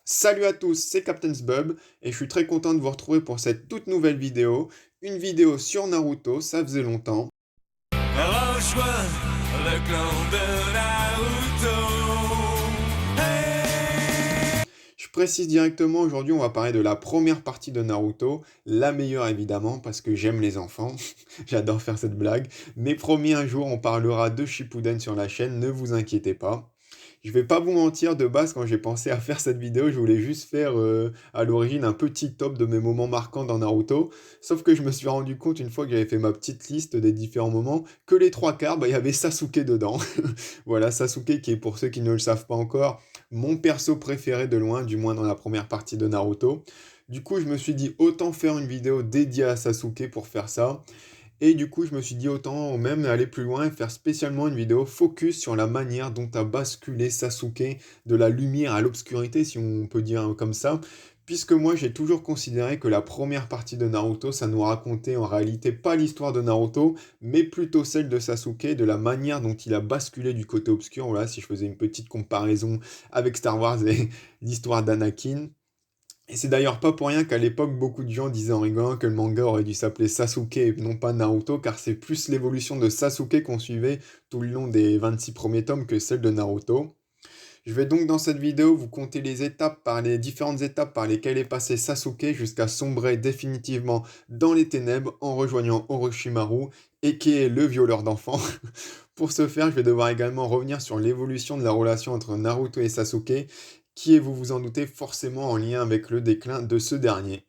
Salut à tous, c'est Captain Bub et je suis très content de vous retrouver pour cette toute nouvelle vidéo. Une vidéo sur Naruto, ça faisait longtemps. Rejoins le clan de Naruto. Hey. Je précise directement, aujourd'hui on va parler de la première partie de Naruto, la meilleure évidemment parce que j'aime les enfants, j'adore faire cette blague. Mais promis, un jour on parlera de Shippuden sur la chaîne, ne vous inquiétez pas. Je vais pas vous mentir, de base, quand j'ai pensé à faire cette vidéo, je voulais juste faire à l'origine un petit top de mes moments marquants dans Naruto. Sauf que je me suis rendu compte, une fois que j'avais fait ma petite liste des différents moments, que les trois quarts, bah, il y avait Sasuke dedans. Voilà, Sasuke qui est, pour ceux qui ne le savent pas encore, mon perso préféré de loin, du moins dans la première partie de Naruto. Du coup, je me suis dit, autant faire une vidéo dédiée à Sasuke pour faire ça. Et du coup, je me suis dit autant même aller plus loin et faire spécialement une vidéo focus sur la manière dont a basculé Sasuke de la lumière à l'obscurité, si on peut dire comme ça. Puisque moi, j'ai toujours considéré que la première partie de Naruto, ça nous racontait en réalité pas l'histoire de Naruto, mais plutôt celle de Sasuke, de la manière dont il a basculé du côté obscur. Voilà, si je faisais une petite comparaison avec Star Wars et l'histoire d'Anakin. Et c'est d'ailleurs pas pour rien qu'à l'époque, beaucoup de gens disaient en rigolant que le manga aurait dû s'appeler Sasuke et non pas Naruto, car c'est plus l'évolution de Sasuke qu'on suivait tout le long des 26 premiers tomes que celle de Naruto. Je vais donc dans cette vidéo vous compter les différentes étapes par lesquelles est passé Sasuke jusqu'à sombrer définitivement dans les ténèbres en rejoignant Orochimaru, et qui est le violeur d'enfants. Pour ce faire, je vais devoir également revenir sur l'évolution de la relation entre Naruto et Sasuke, qui est, vous vous en doutez, forcément en lien avec le déclin de ce dernier.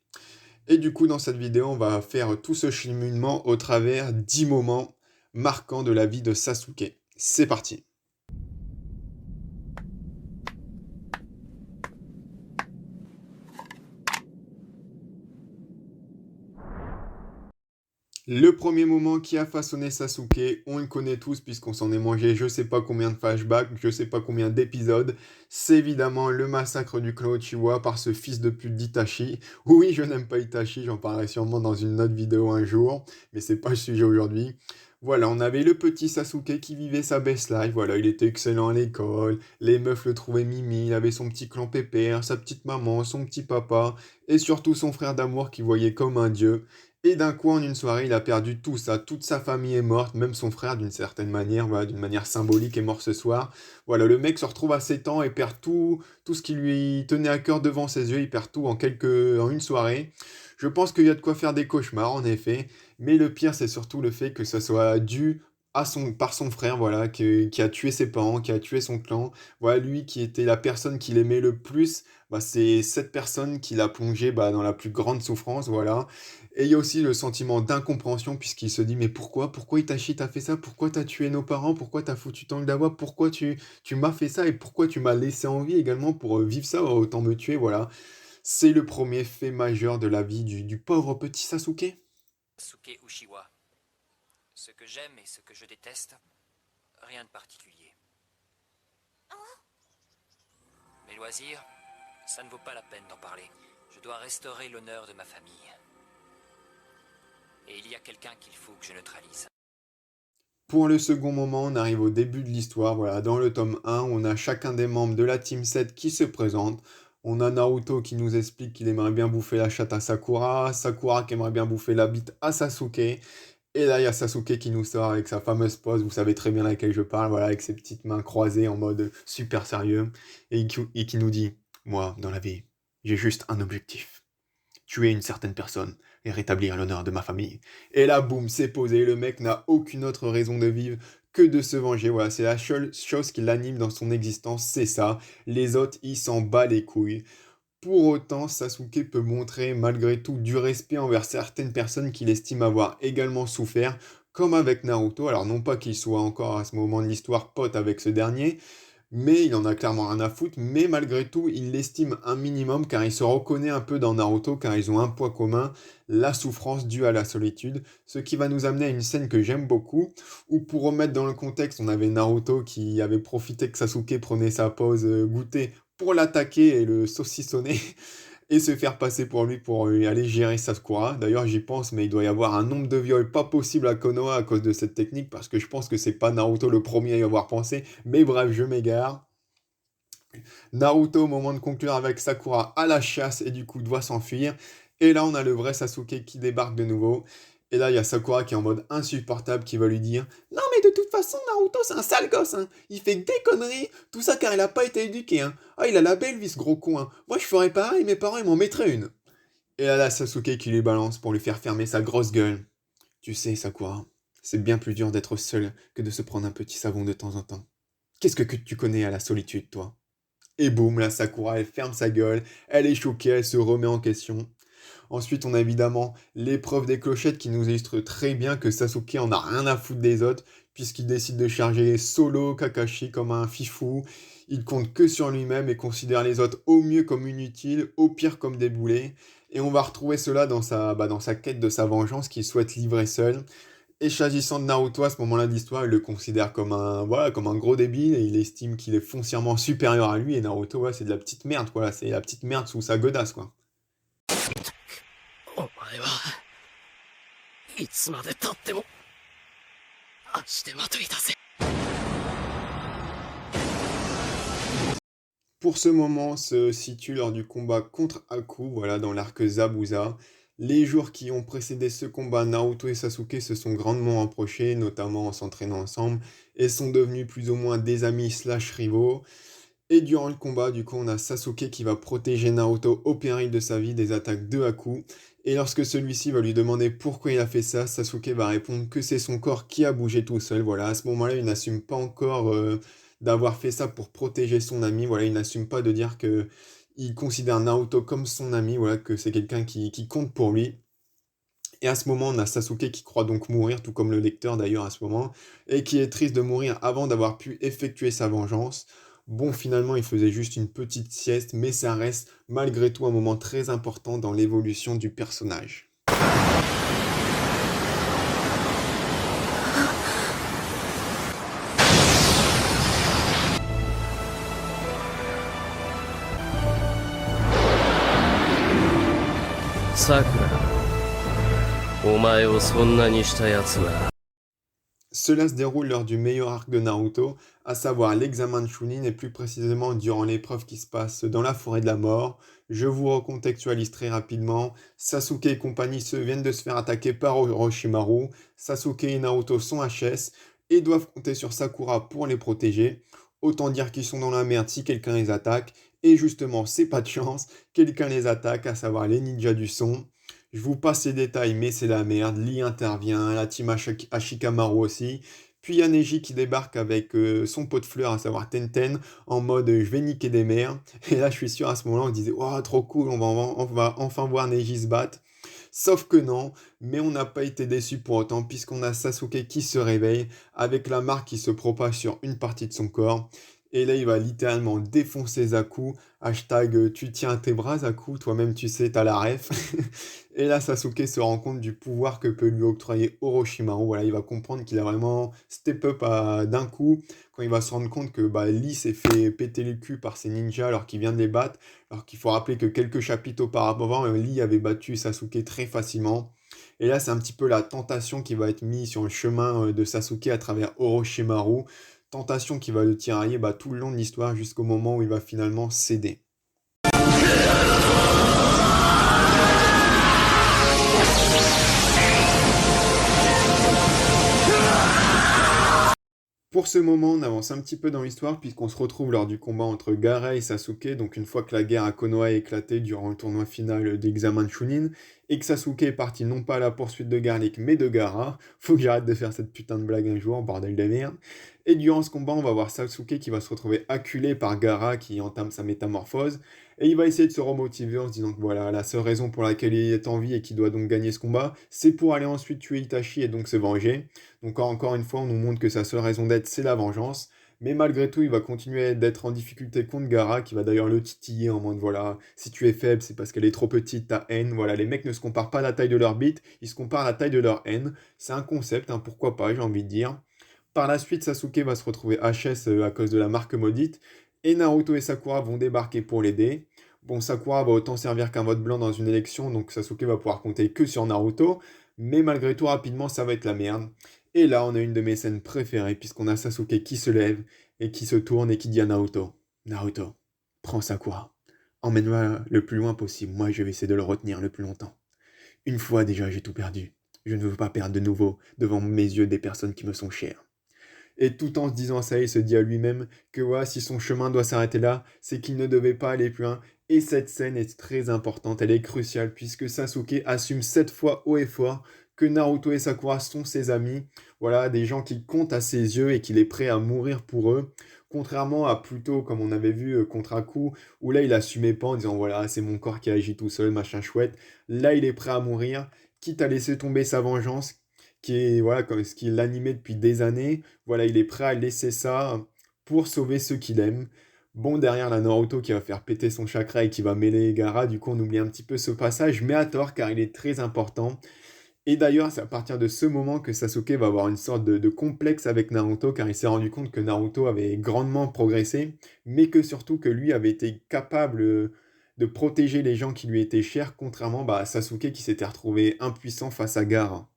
Et du coup, dans cette vidéo, on va faire tout ce cheminement au travers 10 moments marquants de la vie de Sasuke. C'est parti! Le premier moment qui a façonné Sasuke, on le connaît tous puisqu'on s'en est mangé je sais pas combien de flashbacks, je sais pas combien d'épisodes, c'est évidemment le massacre du clan Uchiwa par ce fils de pute d'Itachi. Oui, je n'aime pas Itachi, j'en parlerai sûrement dans une autre vidéo un jour, mais c'est pas le sujet aujourd'hui. Voilà, on avait le petit Sasuke qui vivait sa best life, voilà, il était excellent à l'école, les meufs le trouvaient mimi, il avait son petit clan pépère, sa petite maman, son petit papa, et surtout son frère d'amour qu'il voyait comme un dieu. Et d'un coup, en une soirée, il a perdu tout ça. Toute sa famille est morte, même son frère, d'une certaine manière, voilà, d'une manière symbolique, est mort ce soir. Voilà, le mec se retrouve à 7 ans et perd tout ce qui lui tenait à cœur devant ses yeux. Il perd tout en une soirée. Je pense qu'il y a de quoi faire des cauchemars, en effet. Mais le pire, c'est surtout le fait que ça soit dû par son frère, voilà, qui a tué ses parents, qui a tué son clan. Voilà, lui qui était la personne qu'il aimait le plus, bah, c'est cette personne qui l'a plongé bah, dans la plus grande souffrance, voilà. Et il y a aussi le sentiment d'incompréhension puisqu'il se dit mais pourquoi Itachi t'a fait ça? Pourquoi t'as tué nos parents? Pourquoi t'as foutu tant d'Awa? Pourquoi tu m'as fait ça? Et pourquoi tu m'as laissé en vie également pour vivre ça? Autant me tuer, voilà. C'est le premier fait majeur de la vie du pauvre petit Sasuke. Sasuke Uchiwa. Ce que j'aime et ce que je déteste, rien de particulier. Mes loisirs, ça ne vaut pas la peine d'en parler. Je dois restaurer l'honneur de ma famille. Et il y a quelqu'un qu'il faut que je neutralise. Pour le second moment, on arrive au début de l'histoire. Voilà, dans le tome 1, on a chacun des membres de la Team 7 qui se présente. On a Naruto qui nous explique qu'il aimerait bien bouffer la chatte à Sakura, Sakura qui aimerait bien bouffer la bite à Sasuke, et là il y a Sasuke qui nous sort avec sa fameuse pose, vous savez très bien laquelle je parle, voilà, avec ses petites mains croisées en mode super sérieux, et qui nous dit, moi, dans la vie, j'ai juste un objectif. Tuer une certaine personne et rétablir l'honneur de ma famille. Et là, boum, c'est posé, le mec n'a aucune autre raison de vivre que de se venger. Voilà, c'est la seule chose qui l'anime dans son existence, c'est ça. Les autres, il s'en bat les couilles. Pour autant, Sasuke peut montrer malgré tout du respect envers certaines personnes qu'il estime avoir également souffert, comme avec Naruto. Alors non pas qu'il soit encore à ce moment de l'histoire pote avec ce dernier, mais il en a clairement rien à foutre, mais malgré tout, il l'estime un minimum car il se reconnaît un peu dans Naruto car ils ont un point commun, la souffrance due à la solitude, ce qui va nous amener à une scène que j'aime beaucoup, où pour remettre dans le contexte, on avait Naruto qui avait profité que Sasuke prenait sa pause goûter pour l'attaquer et le saucissonner, et se faire passer pour lui pour aller gérer Sakura. D'ailleurs, j'y pense, mais il doit y avoir un nombre de viols pas possible à Konoha à cause de cette technique, parce que je pense que c'est pas Naruto le premier à y avoir pensé, mais bref, je m'égare. Naruto, au moment de conclure avec Sakura, à la chasse et du coup doit s'enfuir. Et là, on a le vrai Sasuke qui débarque de nouveau. Et là, il y a Sakura qui est en mode insupportable qui va lui dire: Non, mais de toute façon, Naruto, c'est un sale gosse, hein. Il fait que des conneries, tout ça car il a pas été éduqué, hein. Ah, il a la belle vie, ce gros con, hein. Moi, je ferais pareil, mes parents, ils m'en mettraient une. Et là, Sasuke qui lui balance pour lui faire fermer sa grosse gueule. Tu sais, Sakura, c'est bien plus dur d'être seul que de se prendre un petit savon de temps en temps. Qu'est-ce que tu connais à la solitude, toi? Et boum, la Sakura, elle ferme sa gueule, elle est choquée, elle se remet en question. Ensuite, on a évidemment l'épreuve des clochettes qui nous illustre très bien que Sasuke en a rien à foutre des autres, puisqu'il décide de charger solo Kakashi comme un fifou. Il compte que sur lui-même et considère les autres au mieux comme inutiles, au pire comme des boulets. Et on va retrouver cela dans sa quête de sa vengeance qu'il souhaite livrer seul. Et s'agissant de Naruto, à ce moment-là de l'histoire, il le considère comme un gros débile et il estime qu'il est foncièrement supérieur à lui. Et Naruto, ouais, c'est de la petite merde, quoi. C'est la petite merde sous sa godasse, quoi. お前はいつまで経っても足手まといだぜ。 Pour ce moment se situe lors du combat contre Aku, voilà, dans l'arc Zabuza. Les jours qui ont précédé ce combat, Naruto et Sasuke se sont grandement rapprochés, notamment en s'entraînant ensemble, et sont devenus plus ou moins des amis slash rivaux. Et durant le combat, du coup, on a Sasuke qui va protéger Naruto au péril de sa vie des attaques de Haku. Et lorsque celui-ci va lui demander pourquoi il a fait ça, Sasuke va répondre que c'est son corps qui a bougé tout seul. Voilà, à ce moment-là, il n'assume pas encore d'avoir fait ça pour protéger son ami. Voilà, il n'assume pas de dire que il considère Naruto comme son ami, voilà, que c'est quelqu'un qui compte pour lui. Et à ce moment, on a Sasuke qui croit donc mourir, tout comme le lecteur d'ailleurs à ce moment, et qui est triste de mourir avant d'avoir pu effectuer sa vengeance. Bon, finalement, il faisait juste une petite sieste, mais ça reste malgré tout un moment très important dans l'évolution du personnage. さくら、お前をそんなにしたやつが Cela se déroule lors du meilleur arc de Naruto, à savoir l'examen de Chunin et plus précisément durant l'épreuve qui se passe dans la forêt de la mort. Je vous recontextualise très rapidement. Sasuke et compagnie viennent de se faire attaquer par Orochimaru. Sasuke et Naruto sont HS et doivent compter sur Sakura pour les protéger. Autant dire qu'ils sont dans la merde si quelqu'un les attaque. Et justement, c'est pas de chance, quelqu'un les attaque, à savoir les ninjas du son. Je vous passe les détails, mais c'est la merde. Lee intervient, la team Ashikamaru aussi. Puis il y a Neji qui débarque avec son pot de fleurs, à savoir Tenten, en mode je vais niquer des mères. Et là, je suis sûr, à ce moment-là, on se disait oh, trop cool, on va enfin voir Neji se battre. Sauf que non, mais on n'a pas été déçus pour autant, puisqu'on a Sasuke qui se réveille, avec la marque qui se propage sur une partie de son corps. Et là, il va littéralement défoncer Zaku. Hashtag tu tiens à tes bras, Zaku. Toi-même, tu sais, t'as la ref. Et là, Sasuke se rend compte du pouvoir que peut lui octroyer Orochimaru. Voilà, il va comprendre qu'il a vraiment step up d'un coup. Quand il va se rendre compte que Lee s'est fait péter le cul par ses ninjas alors qu'il vient de les battre. Alors qu'il faut rappeler que quelques chapitres auparavant, Lee avait battu Sasuke très facilement. Et là, c'est un petit peu la tentation qui va être mise sur le chemin de Sasuke à travers Orochimaru. Tentation qui va le tirailler tout le long de l'histoire jusqu'au moment où il va finalement céder. Pour ce moment, on avance un petit peu dans l'histoire puisqu'on se retrouve lors du combat entre Gaara et Sasuke, donc une fois que la guerre à Konoha a éclaté durant le tournoi final d'examen de Chunin, et que Sasuke est parti non pas à la poursuite de Garlic mais de Gaara. Faut que j'arrête de faire cette putain de blague un jour, bordel de merde. Et durant ce combat, on va voir Sasuke qui va se retrouver acculé par Gaara qui entame sa métamorphose, et il va essayer de se remotiver en se disant que voilà, la seule raison pour laquelle il est en vie et qu'il doit donc gagner ce combat, c'est pour aller ensuite tuer Itachi et donc se venger. Donc encore une fois, on nous montre que sa seule raison d'être, c'est la vengeance. Mais malgré tout, il va continuer d'être en difficulté contre Gaara, qui va d'ailleurs le titiller en mode voilà, si tu es faible, c'est parce qu'elle est trop petite, ta haine. Voilà, les mecs ne se comparent pas à la taille de leur bite, ils se comparent à la taille de leur haine. C'est un concept, hein, pourquoi pas, j'ai envie de dire. Par la suite, Sasuke va se retrouver HS à cause de la marque maudite, et Naruto et Sakura vont débarquer pour l'aider. Bon, Sakura va autant servir qu'un vote blanc dans une élection, donc Sasuke va pouvoir compter que sur Naruto, mais malgré tout, rapidement, ça va être la merde. Et là, on a une de mes scènes préférées, puisqu'on a Sasuke qui se lève, et qui se tourne, et qui dit à Naruto, Naruto, Prends Sakura. Emmène-moi le plus loin possible. Moi, je vais essayer de le retenir le plus longtemps. Une fois déjà, j'ai tout perdu. Je ne veux pas perdre de nouveau devant mes yeux des personnes qui me sont chères. Et tout en se disant ça, il se dit à lui-même que voilà, si son chemin doit s'arrêter là, c'est qu'il ne devait pas aller plus loin. Et cette scène est très importante, elle est cruciale, puisque Sasuke assume cette fois haut et fort que Naruto et Sakura sont ses amis, voilà, des gens qui comptent à ses yeux et qu'il est prêt à mourir pour eux. Contrairement à plus tôt, comme on avait vu contre Aku, où là il assumait pas en disant voilà, c'est mon corps qui agit tout seul, machin chouette. Là il est prêt à mourir, quitte à laisser tomber sa vengeance, qui est voilà, comme ce qui l'animait depuis des années. Voilà, il est prêt à laisser ça pour sauver ceux qu'il aime. Bon, derrière la Naruto qui va faire péter son chakra et qui va mêler Gaara, du coup on oublie un petit peu ce passage, mais à tort car il est très important. Et d'ailleurs, c'est à partir de ce moment que Sasuke va avoir une sorte de complexe avec Naruto, car il s'est rendu compte que Naruto avait grandement progressé, mais que surtout que lui avait été capable de protéger les gens qui lui étaient chers, contrairement à Sasuke qui s'était retrouvé impuissant face à Gaara.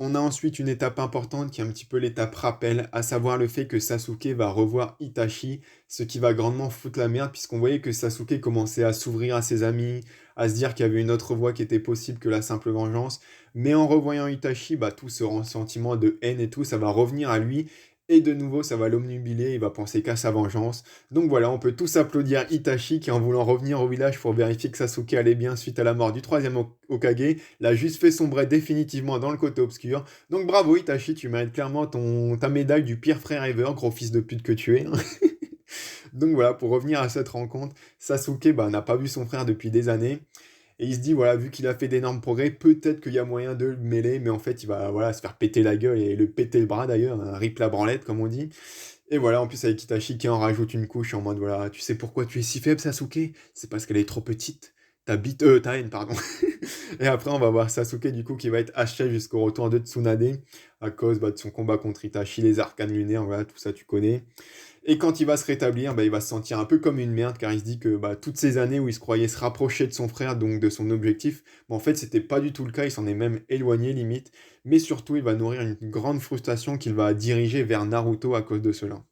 On a ensuite une étape importante qui est un petit peu l'étape rappel, à savoir le fait que Sasuke va revoir Itachi, ce qui va grandement foutre la merde, puisqu'on voyait que Sasuke commençait à s'ouvrir à ses amis, à se dire qu'il y avait une autre voie qui était possible que la simple vengeance. Mais en revoyant Itachi, tout ce ressentiment de haine et tout, ça va revenir à lui. Et de nouveau, ça va l'omnubiler, il va penser qu'à sa vengeance. Donc voilà, on peut tous applaudir Itachi qui, en voulant revenir au village pour vérifier que Sasuke allait bien suite à la mort du troisième Hokage, l'a juste fait sombrer définitivement dans le côté obscur. Donc bravo Itachi, tu mérites clairement ta médaille du pire frère ever, gros fils de pute que tu es. Donc voilà, pour revenir à cette rencontre, Sasuke n'a pas vu son frère depuis des années. Et il se dit, voilà, vu qu'il a fait d'énormes progrès, peut-être qu'il y a moyen de le mêler, mais en fait, il va voilà, se faire péter la gueule et le péter le bras d'ailleurs, un rip la branlette, comme on dit. Et voilà, en plus, avec Itachi qui en rajoute une couche en mode, voilà, tu sais pourquoi tu es si faible, Sasuke? C'est parce qu'elle est trop petite. Ta haine, pardon. Et après, on va voir Sasuke, du coup, qui va être haché jusqu'au retour de Tsunade, à cause de son combat contre Itachi, les arcanes lunaires, voilà, tout ça, tu connais. Et quand il va se rétablir, il va se sentir un peu comme une merde, car il se dit que toutes ces années où il se croyait se rapprocher de son frère, donc de son objectif, en fait, c'était pas du tout le cas, il s'en est même éloigné limite. Mais surtout, il va nourrir une grande frustration qu'il va diriger vers Naruto à cause de cela.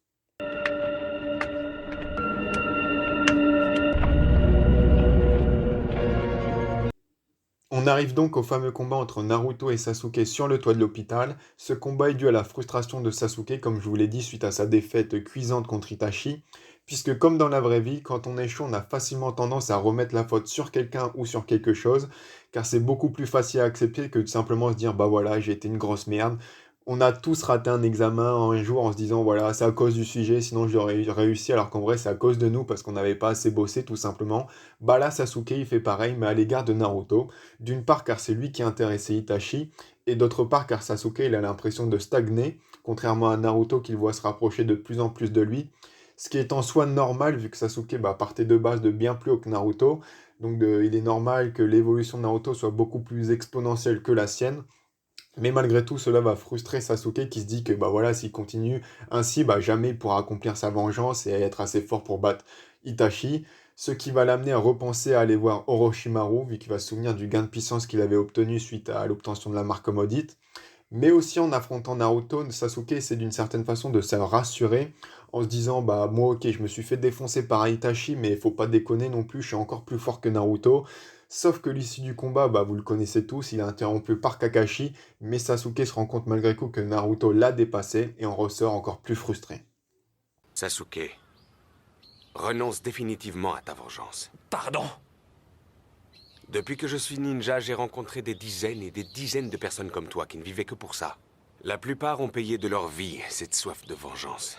On arrive donc au fameux combat entre Naruto et Sasuke sur le toit de l'hôpital. Ce combat est dû à la frustration de Sasuke, comme je vous l'ai dit, suite à sa défaite cuisante contre Itachi. Puisque comme dans la vraie vie, quand on est chaud, on a facilement tendance à remettre la faute sur quelqu'un ou sur quelque chose, car c'est beaucoup plus facile à accepter que de simplement se dire, bah voilà, j'ai été une grosse merde. On a tous raté un examen un jour en se disant, voilà, c'est à cause du sujet, sinon j'aurais réussi, alors qu'en vrai c'est à cause de nous, parce qu'on n'avait pas assez bossé tout simplement. Bah là, Sasuke, il fait pareil, mais à l'égard de Naruto. D'une part car c'est lui qui a intéressé Itachi, et d'autre part car Sasuke, il a l'impression de stagner, contrairement à Naruto qu'il voit se rapprocher de plus en plus de lui. Ce qui est en soi normal, vu que Sasuke partait de base de bien plus haut que Naruto. Donc il est normal que l'évolution de Naruto soit beaucoup plus exponentielle que la sienne. Mais malgré tout, cela va frustrer Sasuke qui se dit que voilà, s'il continue ainsi, jamais il pourra accomplir sa vengeance et être assez fort pour battre Itachi. Ce qui va l'amener à repenser à aller voir Orochimaru, vu qu'il va se souvenir du gain de puissance qu'il avait obtenu suite à l'obtention de la marque maudite. Mais aussi en affrontant Naruto, Sasuke essaie d'une certaine façon de se rassurer en se disant moi ok je me suis fait défoncer par Itachi mais faut pas déconner non plus, je suis encore plus fort que Naruto. Sauf que l'issue du combat, vous le connaissez tous, il est interrompu par Kakashi, mais Sasuke se rend compte malgré tout que Naruto l'a dépassé et en ressort encore plus frustré. Sasuke, renonce définitivement à ta vengeance. Pardon? Depuis que je suis ninja, j'ai rencontré des dizaines et des dizaines de personnes comme toi qui ne vivaient que pour ça. La plupart ont payé de leur vie cette soif de vengeance.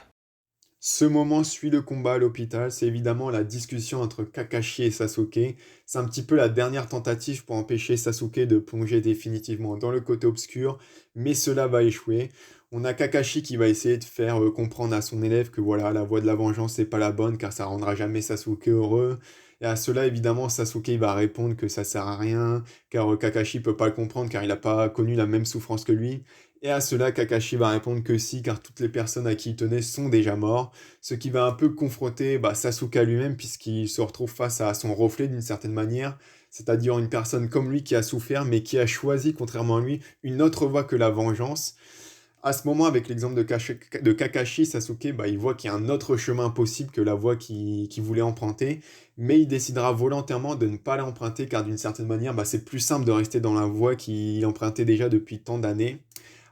Ce moment suit le combat à l'hôpital, c'est évidemment la discussion entre Kakashi et Sasuke. C'est un petit peu la dernière tentative pour empêcher Sasuke de plonger définitivement dans le côté obscur, mais cela va échouer. On a Kakashi qui va essayer de faire comprendre à son élève que voilà, la voie de la vengeance c'est pas la bonne car ça rendra jamais Sasuke heureux. Et à cela, évidemment, Sasuke il va répondre que ça sert à rien, car Kakashi peut pas le comprendre car il n'a pas connu la même souffrance que lui. Et à cela, Kakashi va répondre que si, car toutes les personnes à qui il tenait sont déjà morts, ce qui va un peu confronter Sasuke à lui-même, puisqu'il se retrouve face à son reflet d'une certaine manière. c'est-à-dire une personne comme lui qui a souffert, mais qui a choisi, contrairement à lui, une autre voie que la vengeance. À ce moment, avec l'exemple de Kakashi, Sasuke, bah, il voit qu'il y a un autre chemin possible que la voie qu'il voulait emprunter, mais il décidera volontairement de ne pas l'emprunter, car d'une certaine manière, bah, c'est plus simple de rester dans la voie qu'il empruntait déjà depuis tant d'années.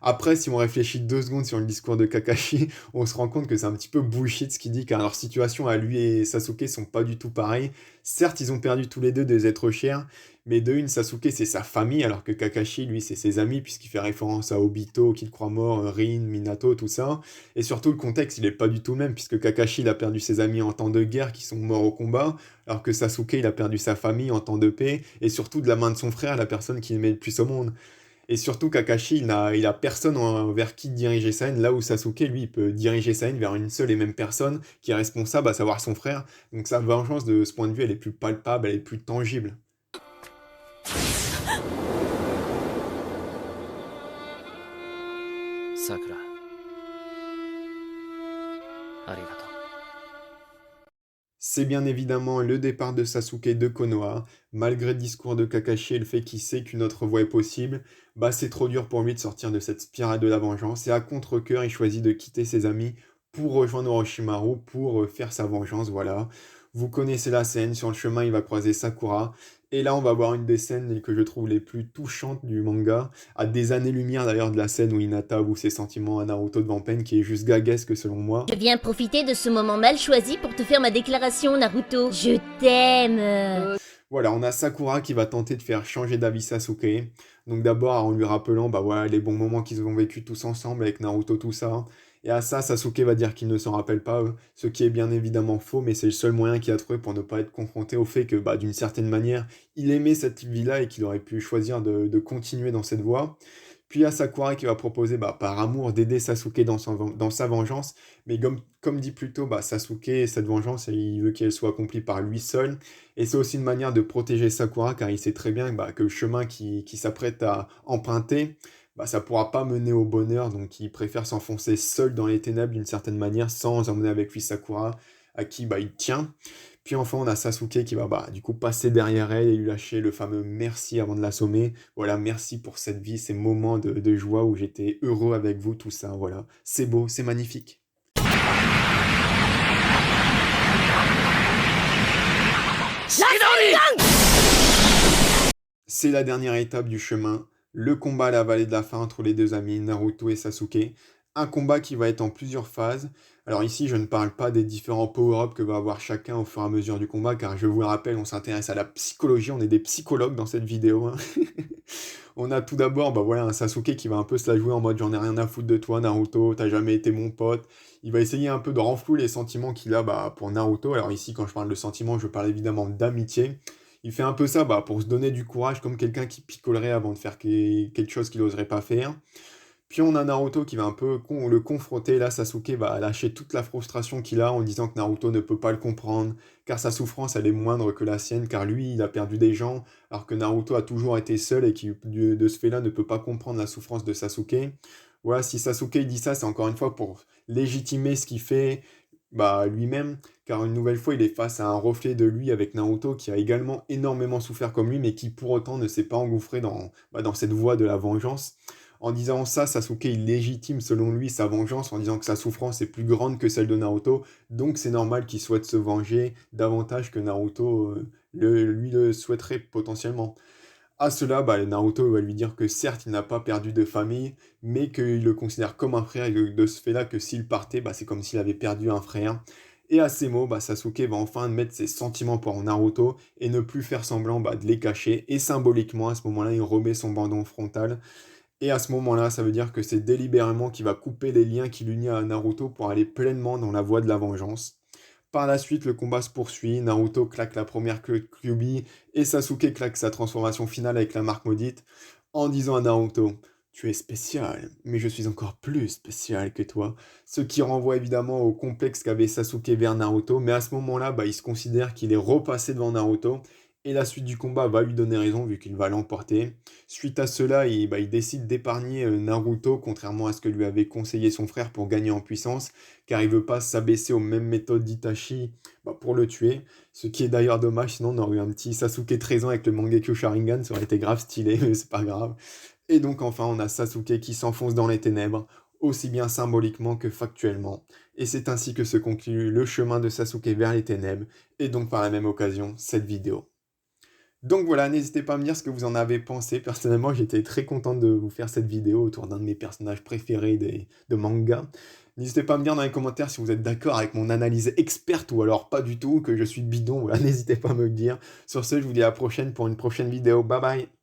Après, si on réfléchit 2 secondes sur le discours de Kakashi, on se rend compte que c'est un petit peu bullshit ce qu'il dit, car leur situation à lui et Sasuke sont pas du tout pareilles. Certes, ils ont perdu tous les deux des êtres chers, mais de une, Sasuke c'est sa famille, alors que Kakashi, lui, c'est ses amis, puisqu'il fait référence à Obito, qu'il croit mort, Rin, Minato, tout ça. Et surtout, le contexte, il est pas du tout le même, puisque Kakashi, il a perdu ses amis en temps de guerre qui sont morts au combat, alors que Sasuke, il a perdu sa famille en temps de paix, et surtout de la main de son frère, la personne qu'il aimait le plus au monde. Et surtout, Kakashi, il a personne vers qui diriger sa haine, là où Sasuke, lui, il peut diriger sa haine vers une seule et même personne qui est responsable, à savoir son frère. Donc sa vengeance, de ce point de vue, elle est plus palpable, elle est plus tangible. さくらありがとう。 C'est bien évidemment le départ de Sasuke de Konoha, malgré le discours de Kakashi et le fait qu'il sait qu'une autre voie est possible, bah c'est trop dur pour lui de sortir de cette spirale de la vengeance, et à contre-cœur, il choisit de quitter ses amis pour rejoindre Orochimaru, pour faire sa vengeance, voilà. Vous connaissez la scène, sur le chemin, il va croiser Sakura, et là, on va voir une des scènes que je trouve les plus touchantes du manga, à des années-lumière d'ailleurs de la scène où Hinata avoue ses sentiments à Naruto devant Pain, qui est juste gaguesque selon moi. Je viens profiter de ce moment mal choisi pour te faire ma déclaration, Naruto. Je t'aime. Voilà, on a Sakura qui va tenter de faire changer d'avis Sasuke. Donc d'abord en lui rappelant bah voilà, les bons moments qu'ils ont vécu tous ensemble avec Naruto, tout ça. Et à ça, Sasuke va dire qu'il ne s'en rappelle pas, ce qui est bien évidemment faux, mais c'est le seul moyen qu'il a trouvé pour ne pas être confronté au fait que, bah, d'une certaine manière, il aimait cette vie-là et qu'il aurait pu choisir de continuer dans cette voie. Puis il y a Sakura qui va proposer, bah, par amour, d'aider Sasuke dans sa vengeance, mais comme dit plus tôt, bah, Sasuke, cette vengeance, il veut qu'elle soit accomplie par lui seul, et c'est aussi une manière de protéger Sakura, car il sait très bien bah, que le chemin qui s'apprête à emprunter, bah, ça pourra pas mener au bonheur, donc il préfère s'enfoncer seul dans les ténèbres d'une certaine manière, sans emmener avec lui Sakura, à qui bah, il tient. Puis enfin, on a Sasuke qui va bah, du coup passer derrière elle et lui lâcher le fameux merci avant de l'assommer. Voilà, merci pour cette vie, ces moments de joie où j'étais heureux avec vous, tout ça. Voilà, c'est beau, c'est magnifique. C'est la dernière étape du chemin, le combat à la vallée de la fin entre les deux amis, Naruto et Sasuke. Un combat qui va être en plusieurs phases. Alors ici, je ne parle pas des différents power-ups que va avoir chacun au fur et à mesure du combat, car je vous le rappelle, on s'intéresse à la psychologie, on est des psychologues dans cette vidéo, hein. On a tout d'abord bah voilà, un Sasuke qui va un peu se la jouer en mode j'en ai rien à foutre de toi Naruto, t'as jamais été mon pote. Il va essayer un peu de renflouer les sentiments qu'il a bah, pour Naruto. Alors ici, quand je parle de sentiments, je parle évidemment d'amitié. Il fait un peu ça bah, pour se donner du courage comme quelqu'un qui picolerait avant de faire quelque chose qu'il n'oserait pas faire. Puis on a Naruto qui va un peu le confronter. Là, Sasuke va lâcher toute la frustration qu'il a en disant que Naruto ne peut pas le comprendre, car sa souffrance, elle est moindre que la sienne, car lui, il a perdu des gens, alors que Naruto a toujours été seul et qui, de ce fait-là, ne peut pas comprendre la souffrance de Sasuke. Voilà, si Sasuke il dit ça, c'est encore une fois pour légitimer ce qu'il fait bah, lui-même, car une nouvelle fois, il est face à un reflet de lui avec Naruto qui a également énormément souffert comme lui, mais qui pour autant ne s'est pas engouffré dans cette voie de la vengeance. En disant ça, Sasuke il légitime selon lui sa vengeance en disant que sa souffrance est plus grande que celle de Naruto, donc c'est normal qu'il souhaite se venger davantage que Naruto lui le souhaiterait potentiellement. À cela, bah, Naruto va lui dire que certes il n'a pas perdu de famille, mais qu'il le considère comme un frère et de ce fait-là que s'il partait, bah, c'est comme s'il avait perdu un frère. Et à ces mots, bah, Sasuke va enfin admettre ses sentiments pour Naruto et ne plus faire semblant bah, de les cacher. Et symboliquement, à ce moment-là, il remet son bandon frontal. Et à ce moment-là, ça veut dire que c'est délibérément qu'il va couper les liens qui l'unissent à Naruto pour aller pleinement dans la voie de la vengeance. Par la suite, le combat se poursuit, Naruto claque la première Kyuubi et Sasuke claque sa transformation finale avec la marque maudite en disant à Naruto « Tu es spécial, mais je suis encore plus spécial que toi », ce qui renvoie évidemment au complexe qu'avait Sasuke vers Naruto, mais à ce moment-là, bah, il se considère qu'il est repassé devant Naruto Et la suite du combat va lui donner raison vu qu'il va l'emporter. Suite à cela, il décide d'épargner Naruto, contrairement à ce que lui avait conseillé son frère pour gagner en puissance, car il veut pas s'abaisser aux mêmes méthodes d'Itachi pour le tuer. Ce qui est d'ailleurs dommage, sinon on aurait eu un petit Sasuke 13 ans avec le Mangekyo Sharingan, ça aurait été grave stylé, mais c'est pas grave. Et donc enfin, on a Sasuke qui s'enfonce dans les ténèbres, aussi bien symboliquement que factuellement. Et c'est ainsi que se conclut le chemin de Sasuke vers les ténèbres, et donc par la même occasion, cette vidéo. Donc voilà, n'hésitez pas à me dire ce que vous en avez pensé. Personnellement, j'étais très content de vous faire cette vidéo autour d'un de mes personnages préférés de manga. N'hésitez pas à me dire dans les commentaires si vous êtes d'accord avec mon analyse experte ou alors pas du tout, que je suis bidon. Voilà, n'hésitez pas à me le dire. Sur ce, je vous dis à la prochaine pour une prochaine vidéo. Bye bye!